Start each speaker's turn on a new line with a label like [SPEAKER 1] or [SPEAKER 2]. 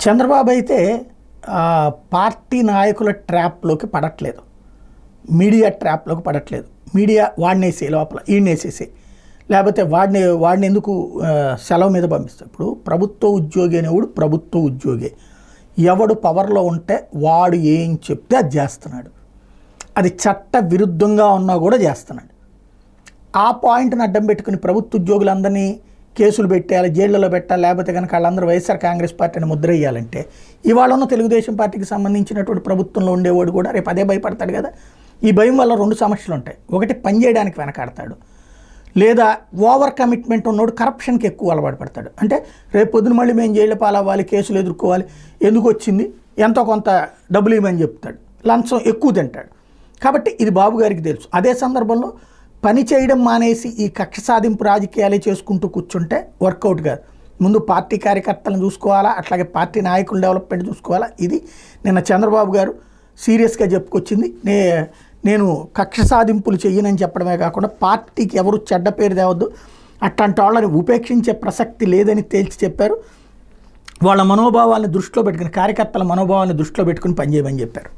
[SPEAKER 1] చంద్రబాబు అయితే పార్టీ నాయకుల ట్రాప్లోకి పడట్లేదు, మీడియా ట్రాప్లోకి పడట్లేదు. మీడియా వాడినేసి లోపల ఈయనేసేసి, లేకపోతే వాడిని ఎందుకు సెలవు మీద పంపిస్తాడు. ఇప్పుడు ప్రభుత్వ ఉద్యోగి అనేవాడు ప్రభుత్వ ఉద్యోగి, ఎవడు పవర్లో ఉంటే వాడు ఏం చెప్తే అది చేస్తున్నాడు, అది చట్ట విరుద్ధంగా ఉన్నా కూడా చేస్తున్నాడు. ఆ పాయింట్ని అడ్డం పెట్టుకుని ప్రభుత్వ ఉద్యోగులందరినీ కేసులు పెట్టాలి, జైళ్లలో పెట్టాలి, లేకపోతే కనుక వాళ్ళందరూ వైఎస్ఆర్ కాంగ్రెస్ పార్టీని ముద్ర వేయాలంటే ఇవాళ ఉన్న తెలుగుదేశం పార్టీకి సంబంధించినటువంటి ప్రభుత్వంలో ఉండేవాడు కూడా రేపు అదే భయపడతాడు కదా. ఈ భయం వల్ల రెండు సమస్యలు ఉంటాయి. ఒకటి, పని చేయడానికి వెనకాడతాడు, లేదా ఓవర్ కమిట్మెంట్ ఉన్నోడు కరప్షన్కి ఎక్కువ అలవాటు పడతాడు. అంటే రేపు పొద్దున మళ్ళీ మేము జైలు పాలవ్వాలి, కేసులు ఎదుర్కోవాలి, ఎందుకు వచ్చింది ఎంతో కొంత డబ్బులు ఇవ్వమని చెప్తాడు, లంచం ఎక్కువ తింటాడు. కాబట్టి ఇది బాబు గారికి తెలుసు. అదే సందర్భంలో పని చేయడం మానేసి ఈ కక్ష సాధింపు రాజకీయాలే చేసుకుంటూ కూర్చుంటే వర్కౌట్ కాదు. ముందు పార్టీ కార్యకర్తలను చూసుకోవాలా, అట్లాగే పార్టీ నాయకుల డెవలప్మెంట్ చూసుకోవాలా. ఇది నిన్న చంద్రబాబు గారు సీరియస్గా చెప్పుకొచ్చింది. నేను కక్ష సాధింపులు చెయ్యనని చెప్పడమే కాకుండా పార్టీకి ఎవరు చెడ్డ పేరు తేవద్దు, అట్లాంటి వాళ్ళని ఉపేక్షించే ప్రసక్తి లేదని తేల్చి చెప్పారు. వాళ్ళ మనోభావాలను దృష్టిలో పెట్టుకుని, కార్యకర్తల మనోభావాలను దృష్టిలో పెట్టుకుని పనిచేయమని చెప్పారు.